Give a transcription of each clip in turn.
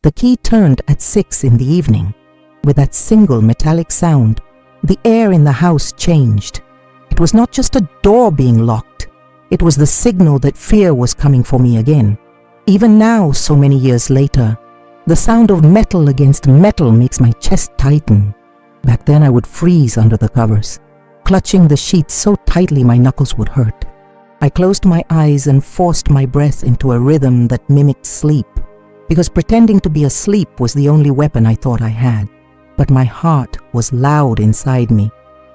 The key turned at 6 in the evening. With that single metallic sound, the air in the house changed. It was not just a door being locked. It was the signal that fear was coming for me again. Even now, so many years later, the sound of metal against metal makes my chest tighten. Back then I would freeze under the covers, clutching the sheets so tightly my knuckles would hurt. I closed my eyes and forced my breath into a rhythm that mimicked sleep, because pretending to be asleep was the only weapon I thought I had. But my heart was loud inside me,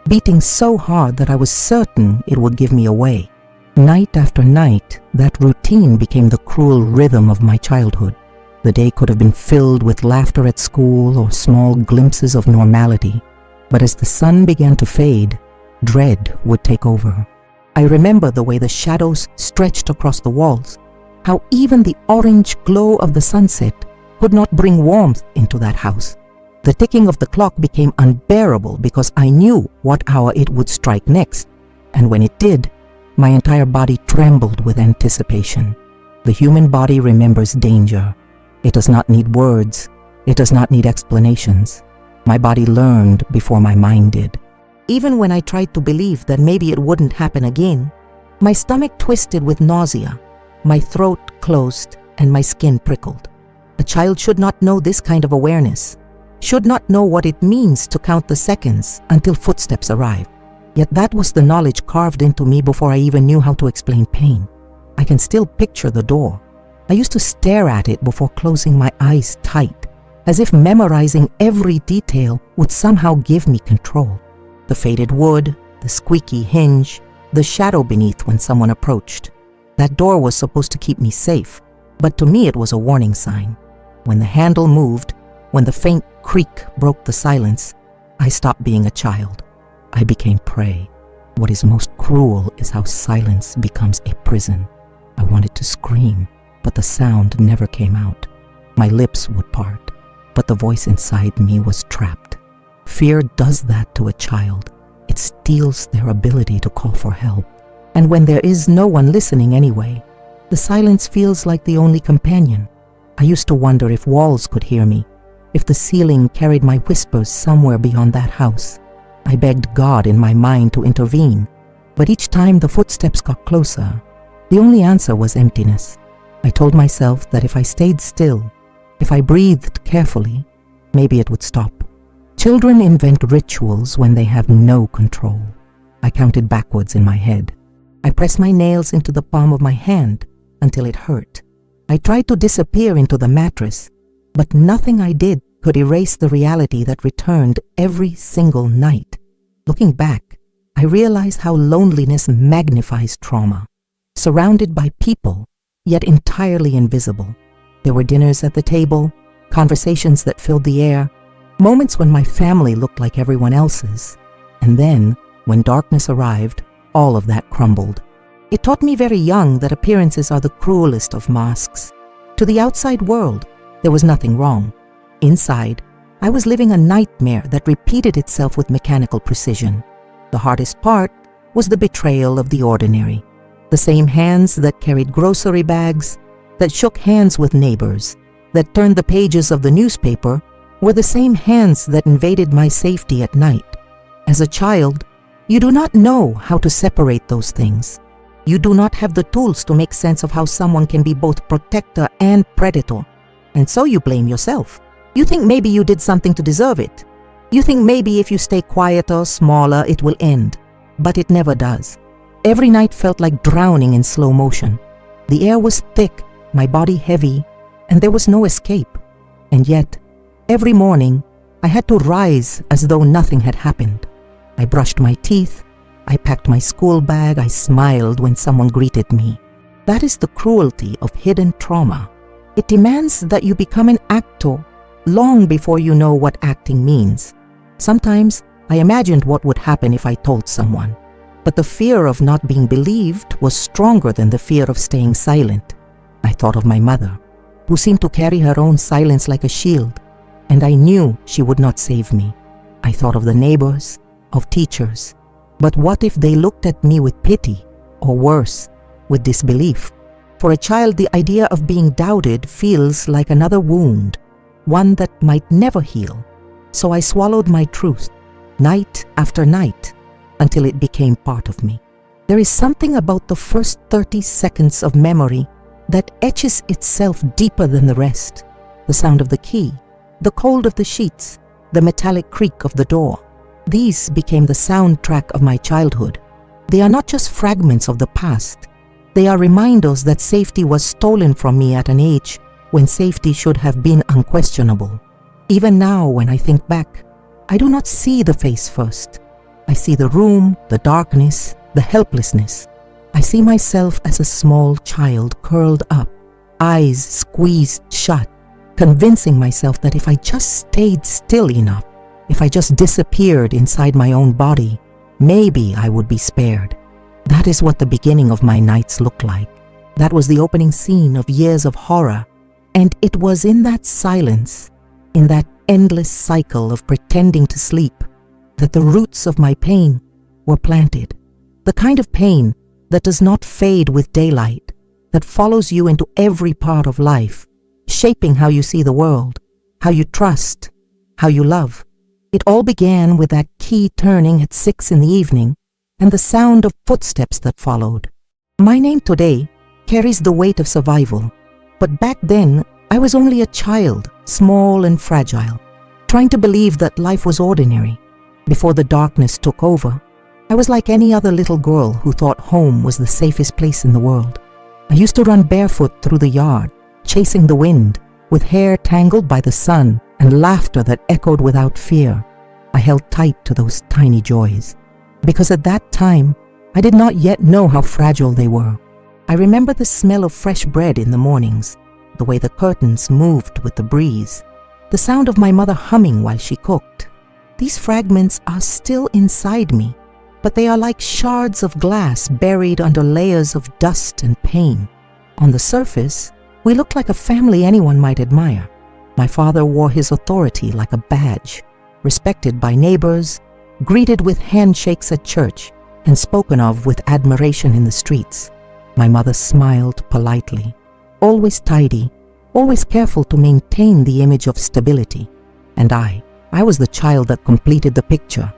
beating so hard that I was certain it would give me away. Night after night, that routine became the cruel rhythm of my childhood. The day could have been filled with laughter at school or small glimpses of normality. But as the sun began to fade, dread would take over. I remember the way the shadows stretched across the walls, how even the orange glow of the sunset could not bring warmth into that house. The ticking of the clock became unbearable because I knew what hour it would strike next, and when it did, my entire body trembled with anticipation. The human body remembers danger. It does not need words. It does not need explanations. My body learned before my mind did. Even when I tried to believe that maybe it wouldn't happen again, my stomach twisted with nausea, my throat closed, and my skin prickled. A child should not know this kind of awareness, should not know what it means to count the seconds until footsteps arrive. Yet that was the knowledge carved into me before I even knew how to explain pain. I can still picture the door. I used to stare at it before closing my eyes tight, as if memorizing every detail would somehow give me control. The faded wood, the squeaky hinge, the shadow beneath when someone approached. That door was supposed to keep me safe, but to me it was a warning sign. When the handle moved, when the faint creak broke the silence, I stopped being a child. I became prey. What is most cruel is how silence becomes a prison. I wanted to scream, but the sound never came out. My lips would part, but the voice inside me was trapped. Fear does that to a child. It steals their ability to call for help. And when there is no one listening anyway, the silence feels like the only companion. I used to wonder if walls could hear me, if the ceiling carried my whispers somewhere beyond that house. I begged God in my mind to intervene, but each time the footsteps got closer, the only answer was emptiness. I told myself that if I stayed still, if I breathed carefully, maybe it would stop. Children invent rituals when they have no control. I counted backwards in my head. I pressed my nails into the palm of my hand until it hurt. I tried to disappear into the mattress, but nothing I did could erase the reality that returned every single night. Looking back, I realized how loneliness magnifies trauma. Surrounded by people, yet entirely invisible. There were dinners at the table, conversations that filled the air, moments when my family looked like everyone else's. And then, when darkness arrived, all of that crumbled. It taught me very young that appearances are the cruelest of masks. To the outside world, there was nothing wrong. Inside, I was living a nightmare that repeated itself with mechanical precision. The hardest part was the betrayal of the ordinary. The same hands that carried grocery bags, that shook hands with neighbors, that turned the pages of the newspaper, were the same hands that invaded my safety at night. As a child, you do not know how to separate those things. You do not have the tools to make sense of how someone can be both protector and predator. And so you blame yourself. You think maybe you did something to deserve it. You think maybe if you stay quieter, smaller, it will end. But it never does. Every night felt like drowning in slow motion. The air was thick, my body heavy, and there was no escape. And yet, every morning, I had to rise as though nothing had happened. I brushed my teeth, I packed my school bag, I smiled when someone greeted me. That is the cruelty of hidden trauma. It demands that you become an actor long before you know what acting means. Sometimes I imagined what would happen if I told someone. But the fear of not being believed was stronger than the fear of staying silent. I thought of my mother, who seemed to carry her own silence like a shield, and I knew she would not save me. I thought of the neighbors, of teachers. But what if they looked at me with pity, or worse, with disbelief? For a child, the idea of being doubted feels like another wound. one that might never heal. So I swallowed my truth, night after night, until it became part of me. There is something about the first 30 seconds of memory that etches itself deeper than the rest. The sound of the key, the cold of the sheets, the metallic creak of the door. These became the soundtrack of my childhood. They are not just fragments of the past. They are reminders that safety was stolen from me at an age when safety should have been unquestionable. Even now, when I think back, I do not see the face first. I see the room, the darkness, the helplessness. I see myself as a small child curled up, eyes squeezed shut, convincing myself that if I just stayed still enough, if I just disappeared inside my own body, maybe I would be spared. That is what the beginning of my nights looked like. That was the opening scene of years of horror. And it was in that silence, in that endless cycle of pretending to sleep, that the roots of my pain were planted. The kind of pain that does not fade with daylight, that follows you into every part of life, shaping how you see the world, how you trust, how you love. It all began with that key turning at 6 in the evening and the sound of footsteps that followed. My name today carries the weight of survival, but back then I was only a child, small and fragile, trying to believe that life was ordinary. Before the darkness took over, I was like any other little girl who thought home was the safest place in the world. I used to run barefoot through the yard, chasing the wind, with hair tangled by the sun and laughter that echoed without fear. I held tight to those tiny joys, because at that time, I did not yet know how fragile they were. I remember the smell of fresh bread in the mornings, the way the curtains moved with the breeze, the sound of my mother humming while she cooked. These fragments are still inside me, but they are like shards of glass buried under layers of dust and pain. On the surface, we looked like a family anyone might admire. My father wore his authority like a badge, respected by neighbors, greeted with handshakes at church, and spoken of with admiration in the streets. My mother smiled politely, always tidy, always careful to maintain the image of stability. And I was the child that completed the picture,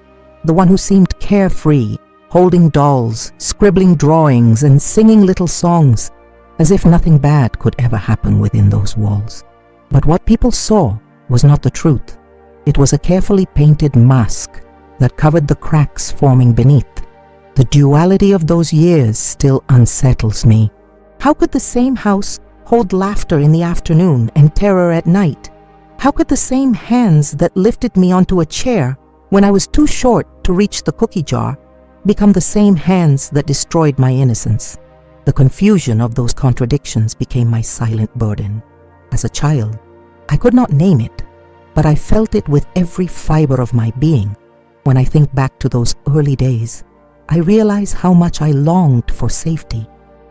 the one who seemed carefree, holding dolls, scribbling drawings, and singing little songs, as if nothing bad could ever happen within those walls. But what people saw was not the truth. It was a carefully painted mask that covered the cracks forming beneath. The duality of those years still unsettles me. How could the same house hold laughter in the afternoon and terror at night? How could the same hands that lifted me onto a chair when I was too short to reach the cookie jar become the same hands that destroyed my innocence? The confusion of those contradictions became my silent burden. As a child, I could not name it, but I felt it with every fiber of my being. When I think back to those early days, I realize how much I longed for safety.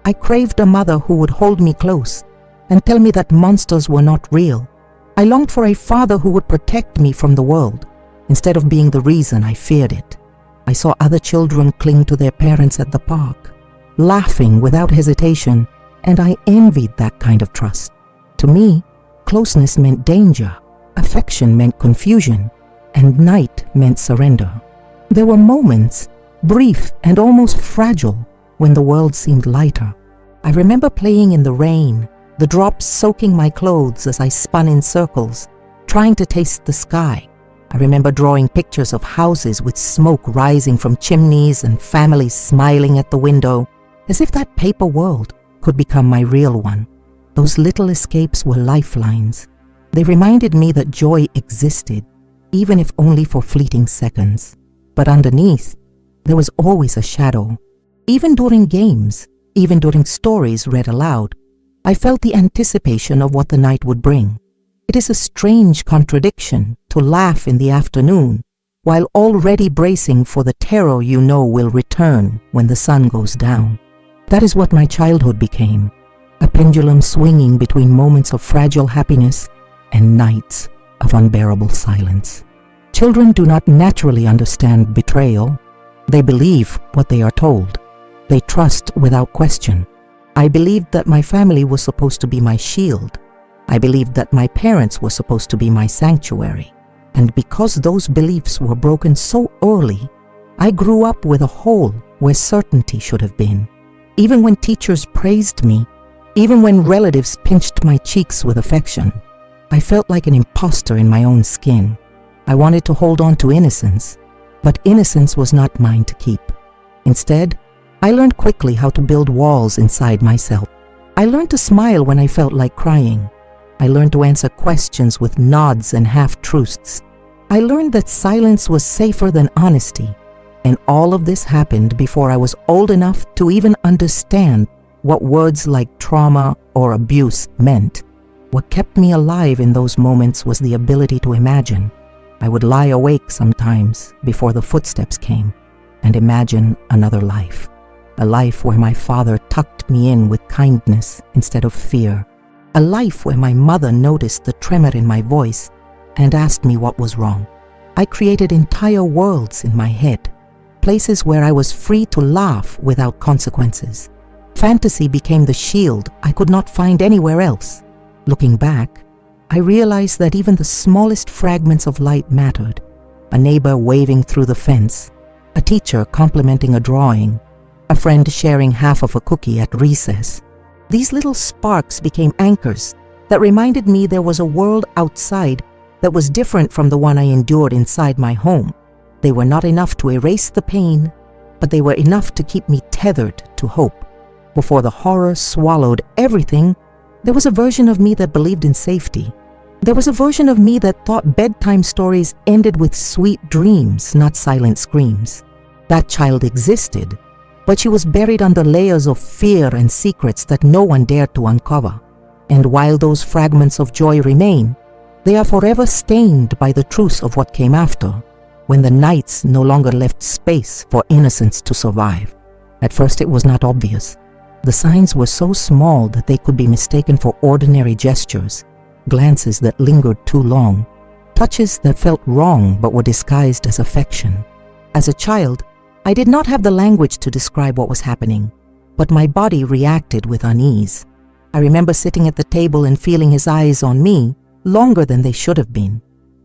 I craved a mother who would hold me close and tell me that monsters were not real. I longed for a father who would protect me from the world, instead of being the reason I feared it. I saw other children cling to their parents at the park, laughing without hesitation, and I envied that kind of trust. To me, closeness meant danger, affection meant confusion, and night meant surrender. There were moments, brief and almost fragile, when the world seemed lighter. I remember playing in the rain, the drops soaking my clothes as I spun in circles, trying to taste the sky. I remember drawing pictures of houses with smoke rising from chimneys and families smiling at the window, as if that paper world could become my real one. Those little escapes were lifelines. They reminded me that joy existed, even if only for fleeting seconds. But underneath, there was always a shadow. Even during games, even during stories read aloud, I felt the anticipation of what the night would bring. It is a strange contradiction to laugh in the afternoon while already bracing for the terror you know will return when the sun goes down. That is what my childhood became, a pendulum swinging between moments of fragile happiness and nights of unbearable silence. Children do not naturally understand betrayal. They believe what they are told. They trust without question. I believed that my family was supposed to be my shield, I believed that my parents were supposed to be my sanctuary, and because those beliefs were broken so early, I grew up with a hole where certainty should have been. Even when teachers praised me, even when relatives pinched my cheeks with affection, I felt like an imposter in my own skin. I wanted to hold on to innocence, but innocence was not mine to keep. Instead, I learned quickly how to build walls inside myself. I learned to smile when I felt like crying. I learned to answer questions with nods and half-truths. I learned that silence was safer than honesty. And all of this happened before I was old enough to even understand what words like trauma or abuse meant. What kept me alive in those moments was the ability to imagine. I would lie awake sometimes before the footsteps came and imagine another life. A life where my father tucked me in with kindness instead of fear. A life where my mother noticed the tremor in my voice and asked me what was wrong. I created entire worlds in my head. Places where I was free to laugh without consequences. Fantasy became the shield I could not find anywhere else. Looking back, I realized that even the smallest fragments of light mattered. A neighbor waving through the fence, a teacher complimenting a drawing, a friend sharing half of a cookie at recess. These little sparks became anchors that reminded me there was a world outside that was different from the one I endured inside my home. They were not enough to erase the pain, but they were enough to keep me tethered to hope. Before the horror swallowed everything, there was a version of me that believed in safety. There was a version of me that thought bedtime stories ended with sweet dreams, not silent screams. That child existed, but she was buried under layers of fear and secrets that no one dared to uncover. And while those fragments of joy remain, they are forever stained by the truth of what came after, when the nights no longer left space for innocence to survive. At first it was not obvious. The signs were so small that they could be mistaken for ordinary gestures, glances that lingered too long, touches that felt wrong but were disguised as affection. As a child, I did not have the language to describe what was happening, but my body reacted with unease. I remember sitting at the table and feeling his eyes on me longer than they should have been.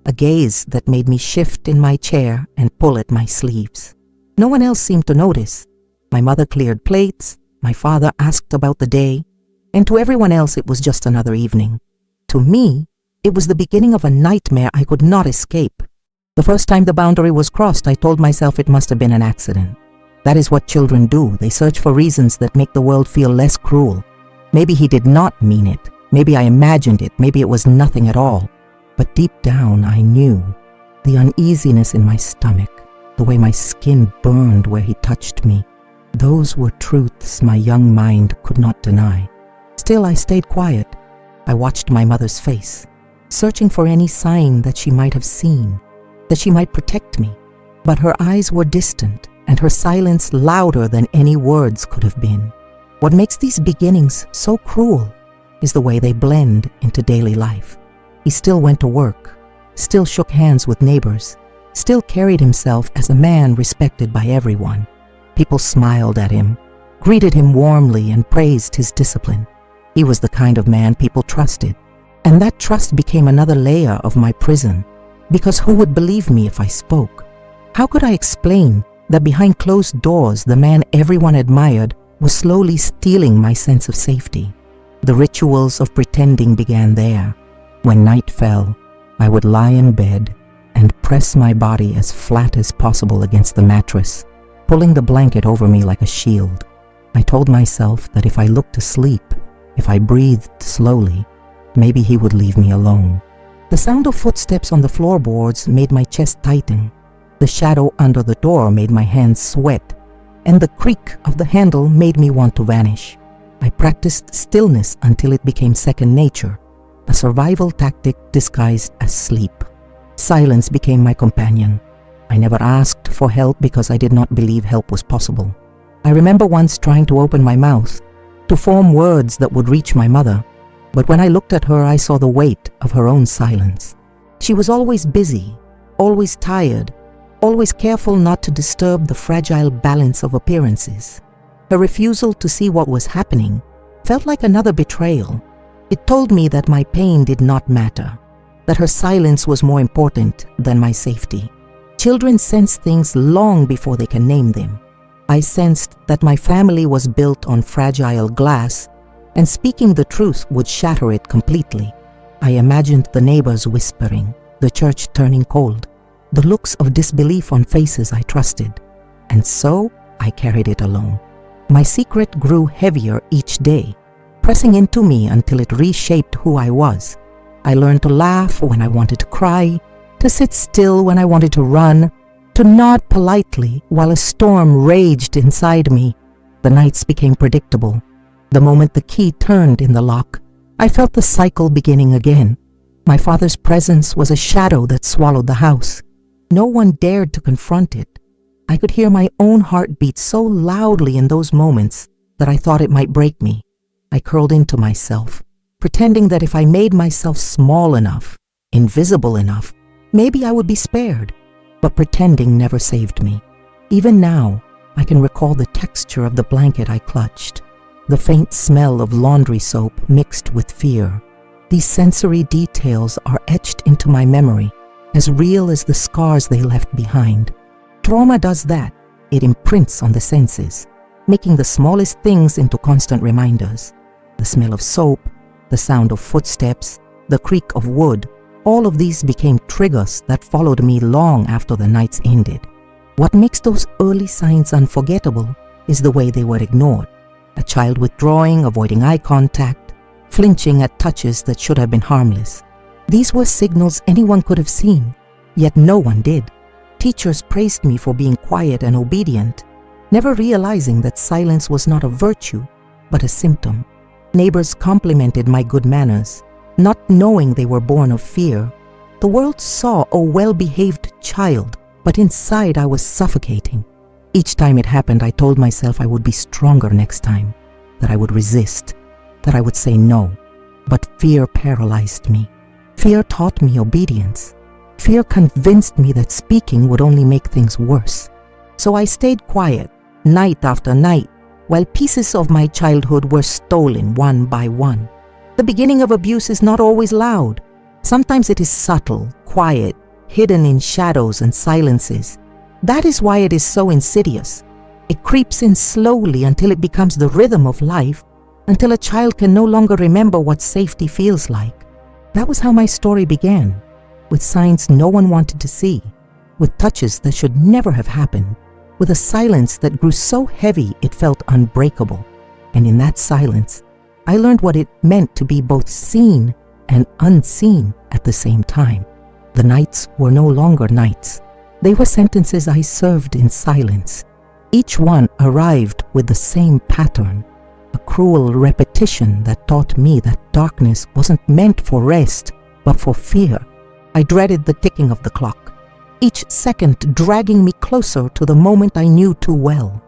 A gaze that made me shift in my chair and pull at my sleeves. No one else seemed to notice. My mother cleared plates, my father asked about the day, and to everyone else it was just another evening. To me, it was the beginning of a nightmare I could not escape. The first time the boundary was crossed, I told myself it must have been an accident. That is what children do. They search for reasons that make the world feel less cruel. Maybe he did not mean it. Maybe I imagined it. Maybe it was nothing at all. But deep down, I knew. The uneasiness in my stomach, the way my skin burned where he touched me, those were truths my young mind could not deny. Still, I stayed quiet. I watched my mother's face, searching for any sign that she might have seen, that she might protect me. But her eyes were distant, and her silence louder than any words could have been. What makes these beginnings so cruel is the way they blend into daily life. He still went to work, still shook hands with neighbors, still carried himself as a man respected by everyone. People smiled at him, greeted him warmly, and praised his discipline. He was the kind of man people trusted, and that trust became another layer of my prison, because who would believe me if I spoke? How could I explain that behind closed doors the man everyone admired was slowly stealing my sense of safety? The rituals of pretending began there. When night fell, I would lie in bed and press my body as flat as possible against the mattress, pulling the blanket over me like a shield. I told myself that if I looked asleep, if I breathed slowly, maybe he would leave me alone. The sound of footsteps on the floorboards made my chest tighten. The shadow under the door made my hands sweat, and the creak of the handle made me want to vanish. I practiced stillness until it became second nature, a survival tactic disguised as sleep. Silence became my companion. I never asked for help because I did not believe help was possible. I remember once trying to open my mouth, to form words that would reach my mother, but when I looked at her, I saw the weight of her own silence. She was always busy, always tired, always careful not to disturb the fragile balance of appearances. Her refusal to see what was happening felt like another betrayal. It told me that my pain did not matter, that her silence was more important than my safety. Children sense things long before they can name them. I sensed that my family was built on fragile glass, and speaking the truth would shatter it completely. I imagined the neighbors whispering, the church turning cold, the looks of disbelief on faces I trusted. And so I carried it alone. My secret grew heavier each day, pressing into me until it reshaped who I was. I learned to laugh when I wanted to cry, to sit still when I wanted to run, to nod politely while a storm raged inside me. The nights became predictable. The moment the key turned in the lock, I felt the cycle beginning again. My father's presence was a shadow that swallowed the house. No one dared to confront it. I could hear my own heart beat so loudly in those moments that I thought it might break me. I curled into myself, pretending that if I made myself small enough, invisible enough, maybe I would be spared. But pretending never saved me. Even now, I can recall the texture of the blanket I clutched, the faint smell of laundry soap mixed with fear. These sensory details are etched into my memory, as real as the scars they left behind. Trauma does that. It imprints on the senses, making the smallest things into constant reminders. The smell of soap, the sound of footsteps, the creak of wood, all of these became triggers that followed me long after the nights ended. What makes those early signs unforgettable is the way they were ignored. A child withdrawing, avoiding eye contact, flinching at touches that should have been harmless. These were signals anyone could have seen, yet no one did. Teachers praised me for being quiet and obedient, never realizing that silence was not a virtue, but a symptom. Neighbors complimented my good manners, not knowing they were born of fear. The world saw a well-behaved child, but inside I was suffocating. Each time it happened, I told myself I would be stronger next time, that I would resist, that I would say no. But fear paralyzed me. Fear taught me obedience. Fear convinced me that speaking would only make things worse. So I stayed quiet, night after night, while pieces of my childhood were stolen one by one. The beginning of abuse is not always loud. Sometimes it is subtle, quiet, hidden in shadows and silences. That is why it is so insidious. It creeps in slowly until it becomes the rhythm of life, until a child can no longer remember what safety feels like. That was how my story began, with signs no one wanted to see, with touches that should never have happened, with a silence that grew so heavy it felt unbreakable. And in that silence, I learned what it meant to be both seen and unseen at the same time. The nights were no longer nights. They were sentences I served in silence. Each one arrived with the same pattern, a cruel repetition that taught me that darkness wasn't meant for rest, but for fear. I dreaded the ticking of the clock, each second dragging me closer to the moment I knew too well.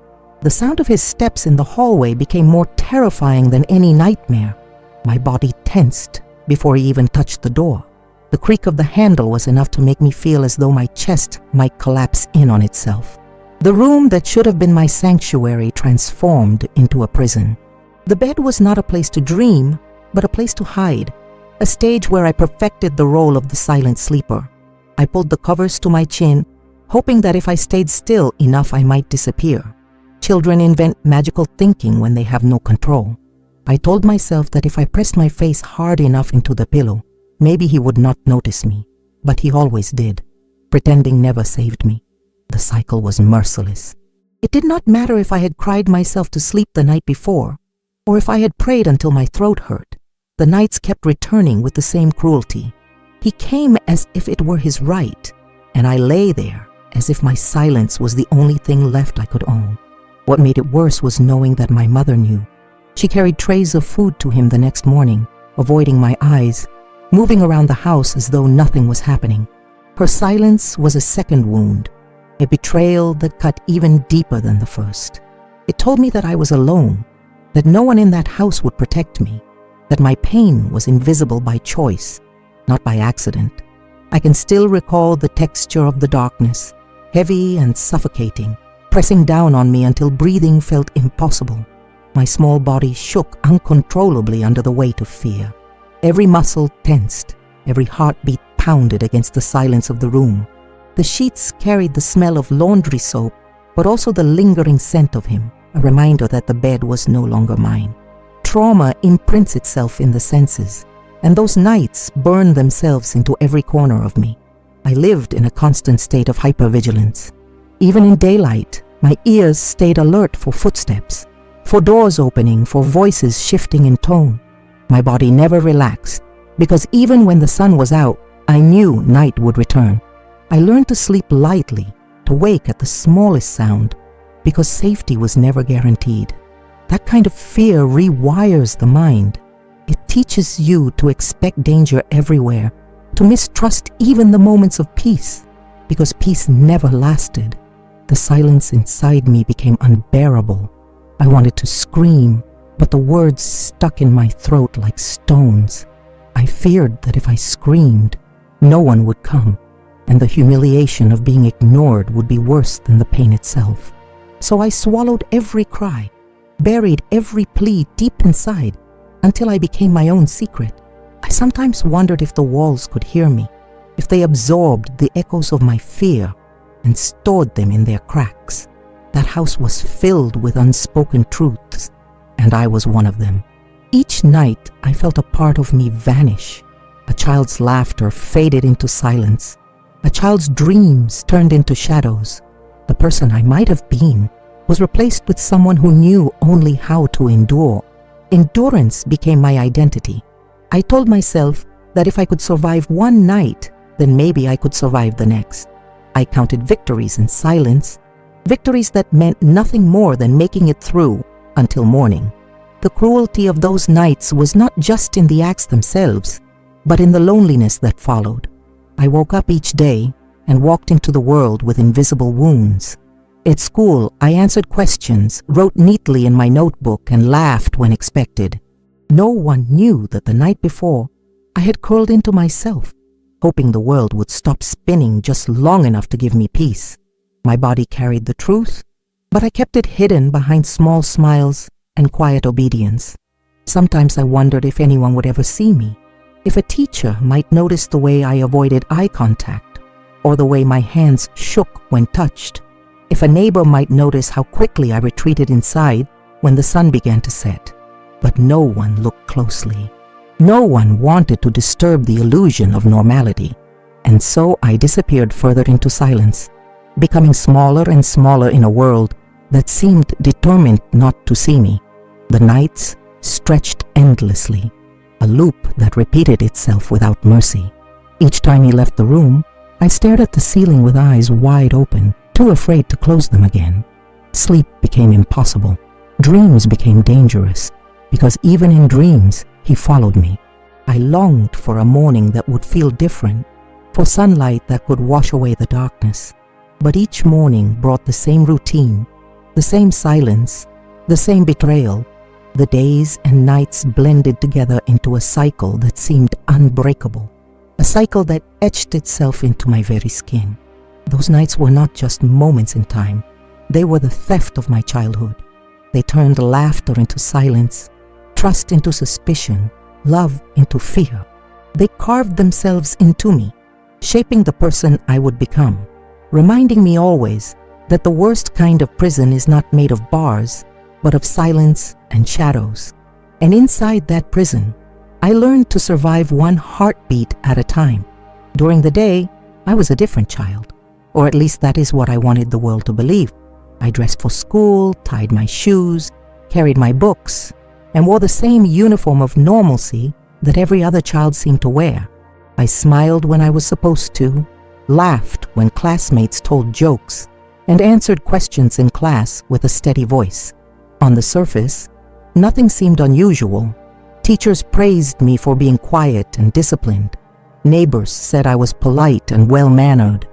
The sound of his steps in the hallway became more terrifying than any nightmare. My body tensed before he even touched the door. The creak of the handle was enough to make me feel as though my chest might collapse in on itself. The room that should have been my sanctuary transformed into a prison. The bed was not a place to dream, but a place to hide, a stage where I perfected the role of the silent sleeper. I pulled the covers to my chin, hoping that if I stayed still enough I might disappear. Children invent magical thinking when they have no control. I told myself that if I pressed my face hard enough into the pillow, maybe he would not notice me, but he always did. Pretending never saved me. The cycle was merciless. It did not matter if I had cried myself to sleep the night before, or if I had prayed until my throat hurt. The nights kept returning with the same cruelty. He came as if it were his right, and I lay there as if my silence was the only thing left I could own. What made it worse was knowing that my mother knew. She carried trays of food to him the next morning, avoiding my eyes, moving around the house as though nothing was happening. Her silence was a second wound, a betrayal that cut even deeper than the first. It told me that I was alone, that no one in that house would protect me, that my pain was invisible by choice, not by accident. I can still recall the texture of the darkness, heavy and suffocating, pressing down on me until breathing felt impossible. My small body shook uncontrollably under the weight of fear. Every muscle tensed, every heartbeat pounded against the silence of the room. The sheets carried the smell of laundry soap, but also the lingering scent of him, a reminder that the bed was no longer mine. Trauma imprints itself in the senses, and those nights burned themselves into every corner of me. I lived in a constant state of hypervigilance. Even in daylight, my ears stayed alert for footsteps, for doors opening, for voices shifting in tone. My body never relaxed, because even when the sun was out, I knew night would return. I learned to sleep lightly, to wake at the smallest sound, because safety was never guaranteed. That kind of fear rewires the mind. It teaches you to expect danger everywhere, to mistrust even the moments of peace, because peace never lasted. The silence inside me became unbearable. I wanted to scream, but the words stuck in my throat like stones. I feared that if I screamed, no one would come, and the humiliation of being ignored would be worse than the pain itself. So I swallowed every cry, buried every plea deep inside, until I became my own secret. I sometimes wondered if the walls could hear me, if they absorbed the echoes of my fear and stored them in their cracks. That house was filled with unspoken truths, and I was one of them. Each night I felt a part of me vanish. A child's laughter faded into silence. A child's dreams turned into shadows. The person I might have been was replaced with someone who knew only how to endure. Endurance became my identity. I told myself that if I could survive one night, then maybe I could survive the next. I counted victories in silence, victories that meant nothing more than making it through until morning. The cruelty of those nights was not just in the acts themselves, but in the loneliness that followed. I woke up each day and walked into the world with invisible wounds. At school, I answered questions, wrote neatly in my notebook, and laughed when expected. No one knew that the night before, I had curled into myself, hoping the world would stop spinning just long enough to give me peace. My body carried the truth, but I kept it hidden behind small smiles and quiet obedience. Sometimes I wondered if anyone would ever see me, if a teacher might notice the way I avoided eye contact, or the way my hands shook when touched, if a neighbor might notice how quickly I retreated inside when the sun began to set. But no one looked closely. No one wanted to disturb the illusion of normality, and so I disappeared further into silence, becoming smaller and smaller in a world that seemed determined not to see me. The nights stretched endlessly, a loop that repeated itself without mercy. Each time he left the room, I stared at the ceiling with eyes wide open, too afraid to close them again. Sleep became impossible. Dreams became dangerous, because even in dreams, he followed me. I longed for a morning that would feel different, for sunlight that could wash away the darkness. But each morning brought the same routine, the same silence, the same betrayal. The days and nights blended together into a cycle that seemed unbreakable, a cycle that etched itself into my very skin. Those nights were not just moments in time. They were the theft of my childhood. They turned laughter into silence, trust into suspicion, love into fear. They carved themselves into me, shaping the person I would become, reminding me always that the worst kind of prison is not made of bars, but of silence and shadows. And inside that prison, I learned to survive one heartbeat at a time. During the day, I was a different child, or at least that is what I wanted the world to believe. I dressed for school, tied my shoes, carried my books, and wore the same uniform of normalcy that every other child seemed to wear. I smiled when I was supposed to, laughed when classmates told jokes, and answered questions in class with a steady voice. On the surface, nothing seemed unusual. Teachers praised me for being quiet and disciplined. Neighbors said I was polite and well-mannered.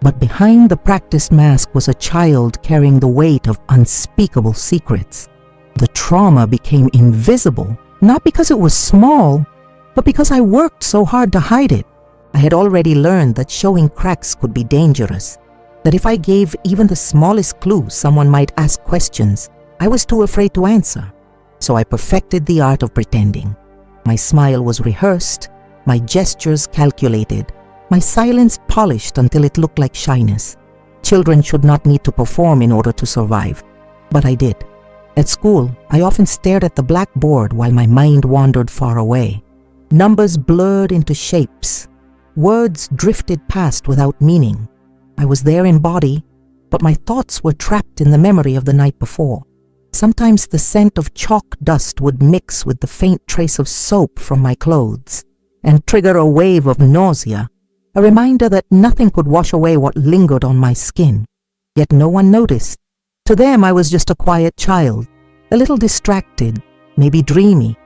But behind the practiced mask was a child carrying the weight of unspeakable secrets. The trauma became invisible, not because it was small, but because I worked so hard to hide it. I had already learned that showing cracks could be dangerous, that if I gave even the smallest clue, someone might ask questions I was too afraid to answer. So I perfected the art of pretending. My smile was rehearsed, my gestures calculated, my silence polished until it looked like shyness. Children should not need to perform in order to survive, but I did. At school, I often stared at the blackboard while my mind wandered far away. Numbers blurred into shapes. Words drifted past without meaning. I was there in body, but my thoughts were trapped in the memory of the night before. Sometimes the scent of chalk dust would mix with the faint trace of soap from my clothes and trigger a wave of nausea, a reminder that nothing could wash away what lingered on my skin. Yet no one noticed. To them, I was just a quiet child, a little distracted, maybe dreamy.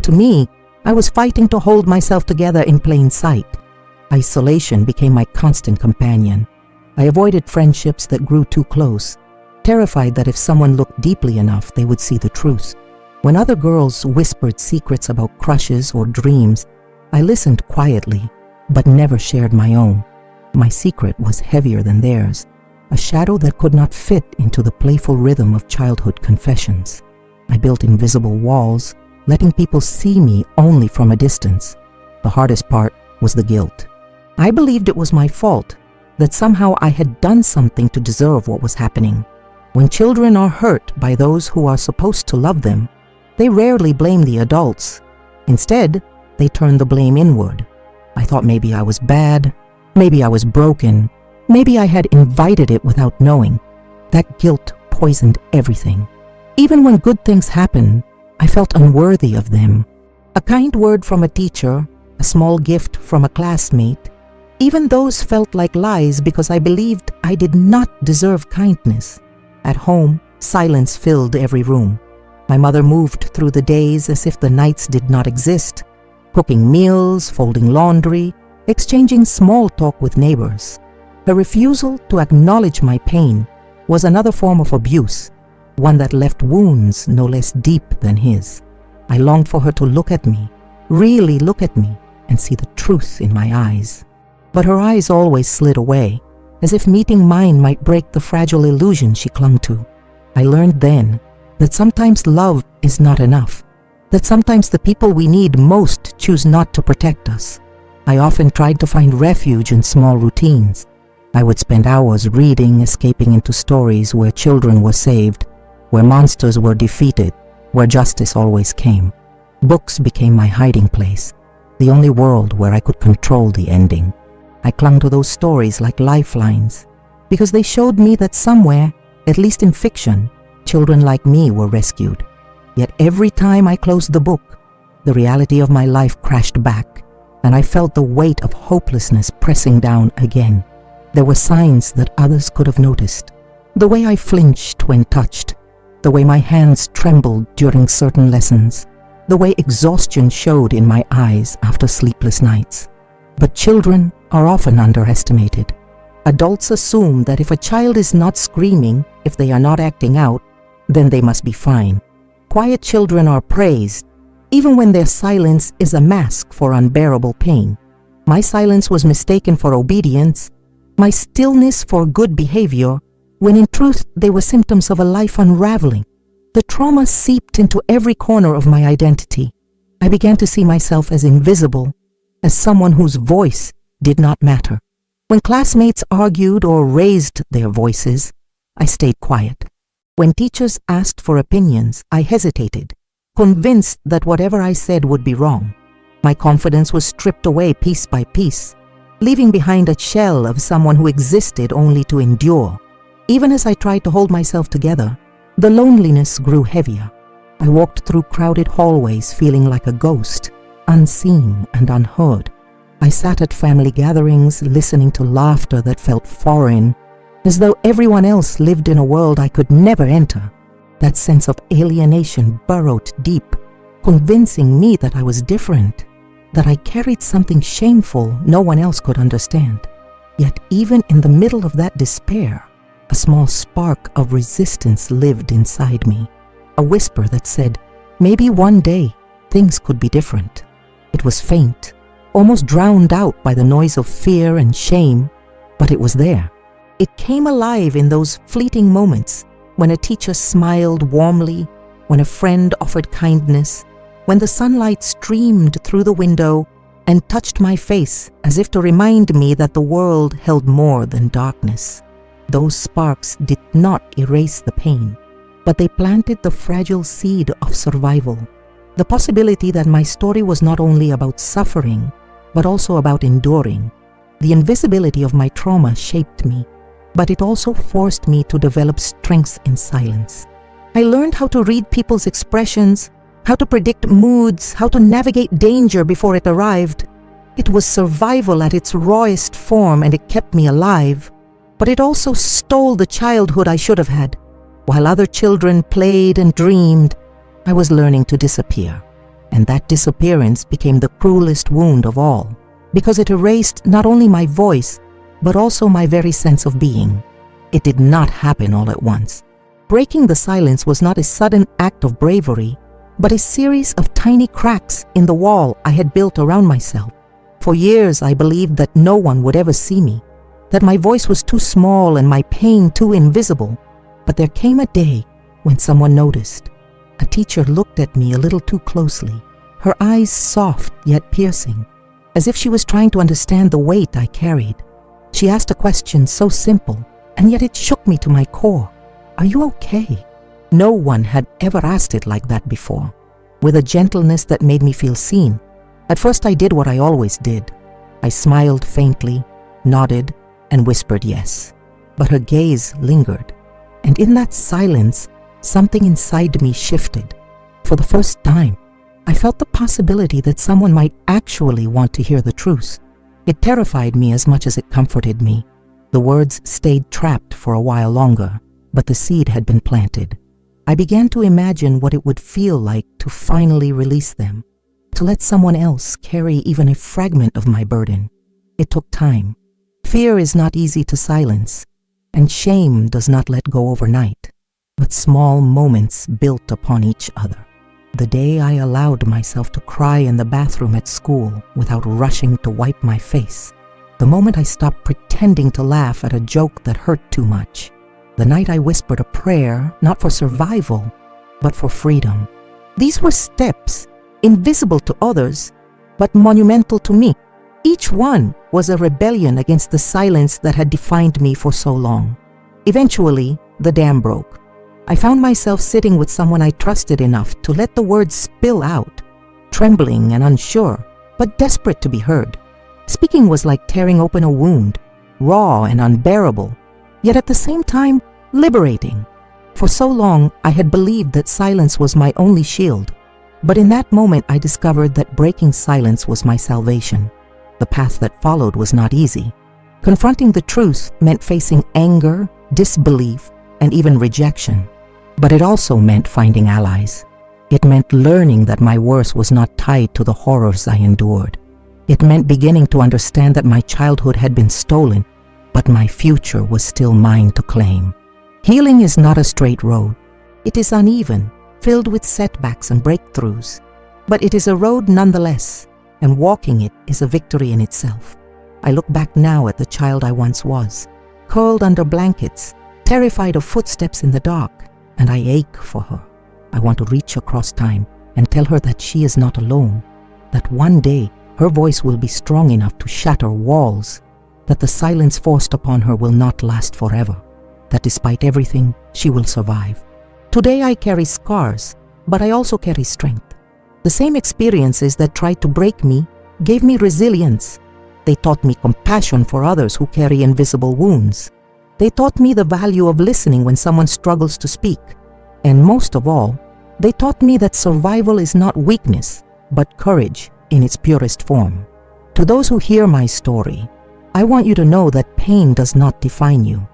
To me, I was fighting to hold myself together in plain sight. Isolation became my constant companion. I avoided friendships that grew too close, terrified that if someone looked deeply enough, they would see the truth. When other girls whispered secrets about crushes or dreams, I listened quietly, but never shared my own. My secret was heavier than theirs, a shadow that could not fit into the playful rhythm of childhood confessions. I built invisible walls, letting people see me only from a distance. The hardest part was the guilt. I believed it was my fault, that somehow I had done something to deserve what was happening. When children are hurt by those who are supposed to love them, they rarely blame the adults. Instead, they turn the blame inward. I thought maybe I was bad, maybe I was broken, maybe I had invited it without knowing. That guilt poisoned everything. Even when good things happened, I felt unworthy of them. A kind word from a teacher, a small gift from a classmate, even those felt like lies because I believed I did not deserve kindness. At home, silence filled every room. My mother moved through the days as if the nights did not exist, cooking meals, folding laundry, exchanging small talk with neighbors. Her refusal to acknowledge my pain was another form of abuse, one that left wounds no less deep than his. I longed for her to look at me, really look at me, and see the truth in my eyes. But her eyes always slid away, as if meeting mine might break the fragile illusion she clung to. I learned then that sometimes love is not enough, that sometimes the people we need most choose not to protect us. I often tried to find refuge in small routines. I would spend hours reading, escaping into stories where children were saved, where monsters were defeated, where justice always came. Books became my hiding place, the only world where I could control the ending. I clung to those stories like lifelines, because they showed me that somewhere, at least in fiction, children like me were rescued. Yet every time I closed the book, the reality of my life crashed back, and I felt the weight of hopelessness pressing down again. There were signs that others could have noticed. The way I flinched when touched, the way my hands trembled during certain lessons, the way exhaustion showed in my eyes after sleepless nights. But children are often underestimated. Adults assume that if a child is not screaming, if they are not acting out, then they must be fine. Quiet children are praised, even when their silence is a mask for unbearable pain. My silence was mistaken for obedience, my stillness for good behavior, when in truth they were symptoms of a life unraveling. The trauma seeped into every corner of my identity. I began to see myself as invisible, as someone whose voice did not matter. When classmates argued or raised their voices, I stayed quiet. When teachers asked for opinions, I hesitated, convinced that whatever I said would be wrong. My confidence was stripped away piece by piece, leaving behind a shell of someone who existed only to endure. Even as I tried to hold myself together, the loneliness grew heavier. I walked through crowded hallways feeling like a ghost, unseen and unheard. I sat at family gatherings listening to laughter that felt foreign, as though everyone else lived in a world I could never enter. That sense of alienation burrowed deep, convincing me that I was different, that I carried something shameful no one else could understand. Yet even in the middle of that despair, a small spark of resistance lived inside me, a whisper that said, maybe one day things could be different. It was faint, almost drowned out by the noise of fear and shame, but it was there. It came alive in those fleeting moments when a teacher smiled warmly, when a friend offered kindness, when the sunlight streamed through the window and touched my face as if to remind me that the world held more than darkness. Those sparks did not erase the pain, but they planted the fragile seed of survival. The possibility that my story was not only about suffering, but also about enduring. The invisibility of my trauma shaped me, but it also forced me to develop strength in silence. I learned how to read people's expressions, how to predict moods, how to navigate danger before it arrived. It was survival at its rawest form, and it kept me alive. But it also stole the childhood I should have had. While other children played and dreamed, I was learning to disappear. And that disappearance became the cruelest wound of all, because it erased not only my voice, but also my very sense of being. It did not happen all at once. Breaking the silence was not a sudden act of bravery, but a series of tiny cracks in the wall I had built around myself. For years I believed that no one would ever see me, that my voice was too small and my pain too invisible. But there came a day when someone noticed. A teacher looked at me a little too closely, her eyes soft yet piercing, as if she was trying to understand the weight I carried. She asked a question so simple, and yet it shook me to my core. "Are you okay?" No one had ever asked it like that before, with a gentleness that made me feel seen. At first I did what I always did. I smiled faintly, nodded, and whispered yes. But her gaze lingered, and in that silence, something inside me shifted. For the first time, I felt the possibility that someone might actually want to hear the truth. It terrified me as much as it comforted me. The words stayed trapped for a while longer, but the seed had been planted. I began to imagine what it would feel like to finally release them, to let someone else carry even a fragment of my burden. It took time. Fear is not easy to silence, and shame does not let go overnight, but small moments built upon each other. The day I allowed myself to cry in the bathroom at school without rushing to wipe my face. The moment I stopped pretending to laugh at a joke that hurt too much. The night I whispered a prayer, not for survival, but for freedom. These were steps, invisible to others, but monumental to me. Each one was a rebellion against the silence that had defined me for so long. Eventually, the dam broke. I found myself sitting with someone I trusted enough to let the words spill out, trembling and unsure, but desperate to be heard. Speaking was like tearing open a wound, raw and unbearable, yet at the same time, liberating. For so long, I had believed that silence was my only shield, but in that moment I discovered that breaking silence was my salvation. The path that followed was not easy. Confronting the truth meant facing anger, disbelief, and even rejection. But it also meant finding allies. It meant learning that my worth was not tied to the horrors I endured. It meant beginning to understand that my childhood had been stolen, but my future was still mine to claim. Healing is not a straight road. It is uneven, filled with setbacks and breakthroughs. But it is a road nonetheless, and walking it is a victory in itself. I look back now at the child I once was, curled under blankets, terrified of footsteps in the dark, and I ache for her. I want to reach across time and tell her that she is not alone, that one day her voice will be strong enough to shatter walls, that the silence forced upon her will not last forever, that despite everything, she will survive. Today I carry scars, but I also carry strength. The same experiences that tried to break me gave me resilience. They taught me compassion for others who carry invisible wounds. They taught me the value of listening when someone struggles to speak. And most of all, they taught me that survival is not weakness, but courage in its purest form. To those who hear my story, I want you to know that pain does not define you.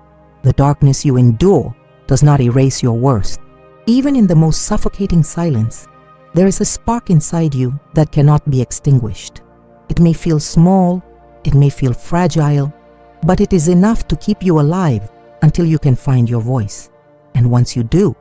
The darkness you endure does not erase your worth. Even in the most suffocating silence, there is a spark inside you that cannot be extinguished. It may feel small, it may feel fragile, but it is enough to keep you alive until you can find your voice. And once you do,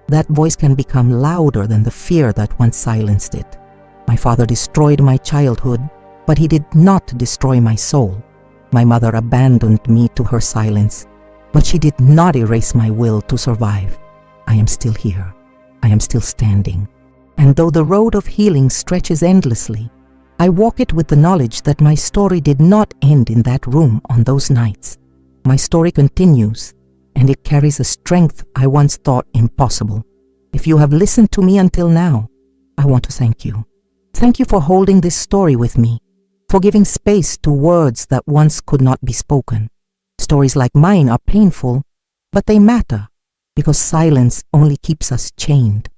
that voice can become louder than the fear that once silenced it. My father destroyed my childhood, but he did not destroy my soul. My mother abandoned me to her silence, but she did not erase my will to survive. I am still here. I am still standing. And though the road of healing stretches endlessly, I walk it with the knowledge that my story did not end in that room on those nights. My story continues, and it carries a strength I once thought impossible. If you have listened to me until now, I want to thank you. Thank you for holding this story with me, for giving space to words that once could not be spoken. Stories like mine are painful, but they matter because silence only keeps us chained.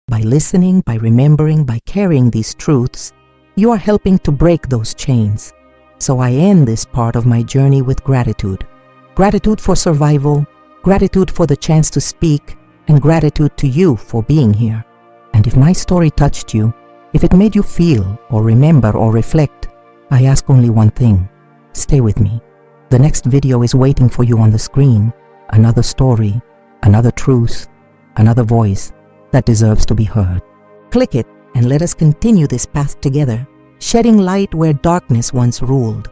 By listening, by remembering, by carrying these truths, you are helping to break those chains. So I end this part of my journey with gratitude. Gratitude for survival, gratitude for the chance to speak, and gratitude to you for being here. And if my story touched you, if it made you feel or remember or reflect, I ask only one thing. Stay with me. The next video is waiting for you on the screen. Another story, another truth, another voice that deserves to be heard. Click it and let us continue this path together, shedding light where darkness once ruled.